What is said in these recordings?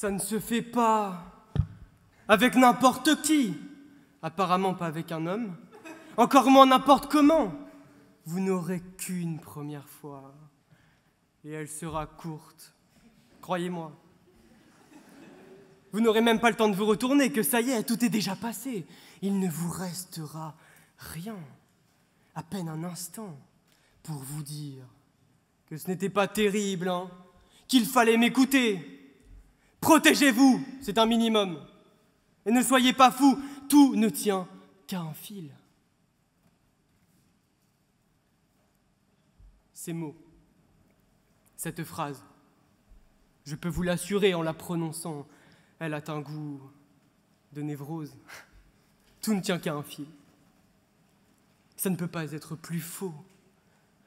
Ça ne se fait pas avec n'importe qui. Apparemment pas avec un homme. Encore moins n'importe comment. Vous n'aurez qu'une première fois. Et elle sera courte. Croyez-moi. Vous n'aurez même pas le temps de vous retourner, que ça y est, tout est déjà passé. Il ne vous restera rien. À peine un instant pour vous dire que ce n'était pas terrible, hein, qu'il fallait m'écouter. Protégez-vous, c'est un minimum. Et ne soyez pas fous, tout ne tient qu'à un fil. Ces mots, cette phrase, je peux vous l'assurer en la prononçant, elle a un goût de névrose. Tout ne tient qu'à un fil. Ça ne peut pas être plus faux.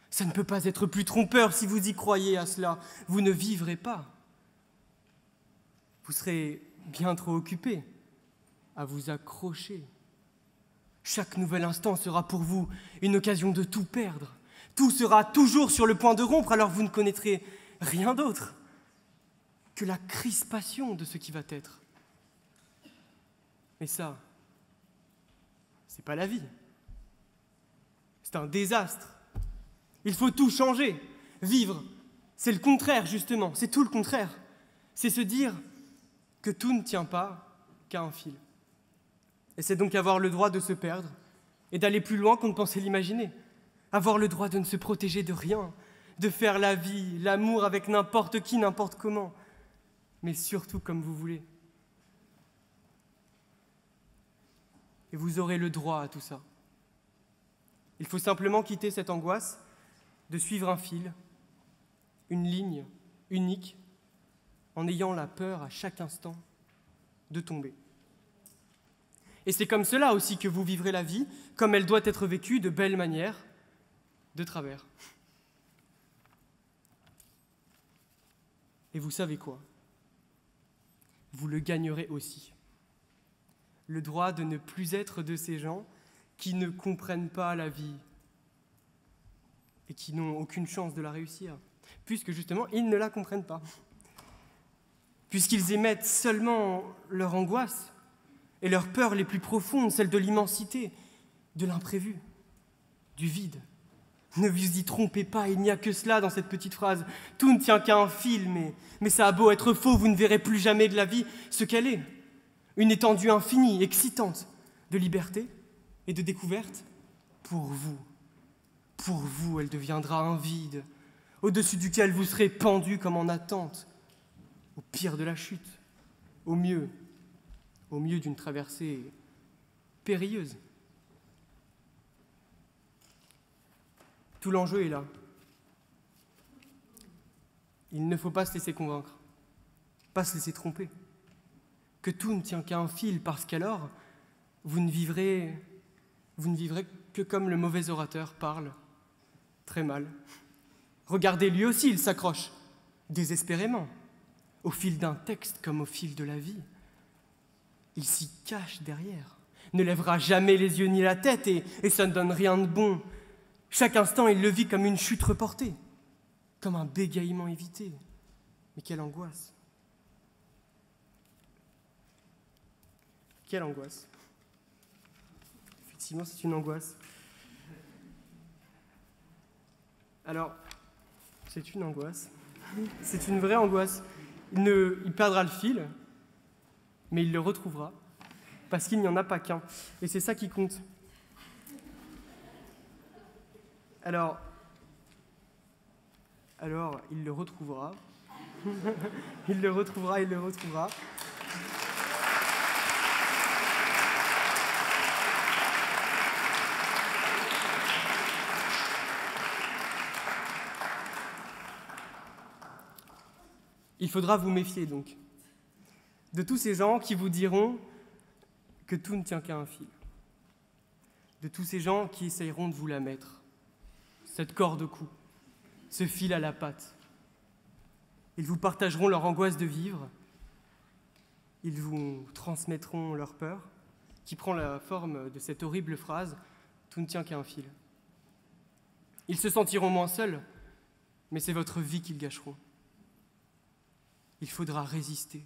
Ça ne peut pas être plus trompeur. Si vous y croyez à cela, vous ne vivrez pas. Vous serez bien trop occupé à vous accrocher. Chaque nouvel instant sera pour vous une occasion de tout perdre. Tout sera toujours sur le point de rompre, alors vous ne connaîtrez rien d'autre que la crispation de ce qui va être. Mais ça, c'est pas la vie. C'est un désastre. Il faut tout changer. Vivre, c'est le contraire, justement. C'est tout le contraire. C'est se dire que tout ne tient pas qu'à un fil. Et c'est donc avoir le droit de se perdre et d'aller plus loin qu'on ne pensait l'imaginer. Avoir le droit de ne se protéger de rien, de faire la vie, l'amour avec n'importe qui, n'importe comment, mais surtout comme vous voulez. Et vous aurez le droit à tout ça. Il faut simplement quitter cette angoisse de suivre un fil, une ligne unique, en ayant la peur à chaque instant de tomber. Et c'est comme cela aussi que vous vivrez la vie, comme elle doit être vécue de belle manière, de travers. Et vous savez quoi? Vous le gagnerez aussi. Le droit de ne plus être de ces gens qui ne comprennent pas la vie et qui n'ont aucune chance de la réussir, puisque justement, ils ne la comprennent pas. Puisqu'ils émettent seulement leur angoisse et leurs peurs les plus profondes, celles de l'immensité, de l'imprévu, du vide. Ne vous y trompez pas, il n'y a que cela dans cette petite phrase. Tout ne tient qu'à un fil, mais ça a beau être faux, vous ne verrez plus jamais de la vie ce qu'elle est. Une étendue infinie, excitante, de liberté et de découverte pour vous. Pour vous, elle deviendra un vide, au-dessus duquel vous serez pendu comme en attente, au pire de la chute, au mieux d'une traversée périlleuse. Tout l'enjeu est là. Il ne faut pas se laisser convaincre, pas se laisser tromper, que tout ne tient qu'à un fil, parce qu'alors, vous ne vivrez que comme le mauvais orateur parle, très mal. Regardez, lui aussi, il s'accroche, désespérément, au fil d'un texte comme au fil de la vie. Il s'y cache derrière, ne lèvera jamais les yeux ni la tête, et ça ne donne rien de bon. Chaque instant, il le vit comme une chute reportée, comme un bégaiement évité. Mais quelle angoisse! Quelle angoisse! Effectivement, c'est une angoisse. Alors, c'est une angoisse. C'est une vraie angoisse. Il perdra le fil, mais il le retrouvera, parce qu'il n'y en a pas qu'un. Et c'est ça qui compte. Alors, il le retrouvera. Il le retrouvera. Il faudra vous méfier, donc, de tous ces gens qui vous diront que tout ne tient qu'à un fil. De tous ces gens qui essayeront de vous la mettre. Cette corde au cou, ce fil à la patte. Ils vous partageront leur angoisse de vivre, ils vous transmettront leur peur, qui prend la forme de cette horrible phrase « tout ne tient qu'à un fil ». Ils se sentiront moins seuls, mais c'est votre vie qu'ils gâcheront. Il faudra résister,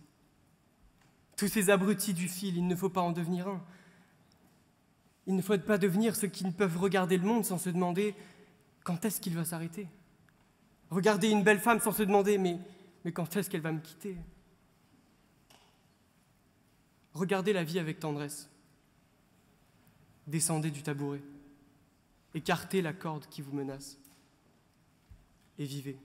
Tous ces abrutis du fil, il ne faut pas en devenir un. Il ne faut pas devenir ceux qui ne peuvent regarder le monde sans se demander quand est-ce qu'il va s'arrêter. Regarder une belle femme sans se demander mais quand est-ce qu'elle va me quitter. Regardez la vie avec tendresse. Descendez du tabouret. Écartez la corde qui vous menace. Et vivez.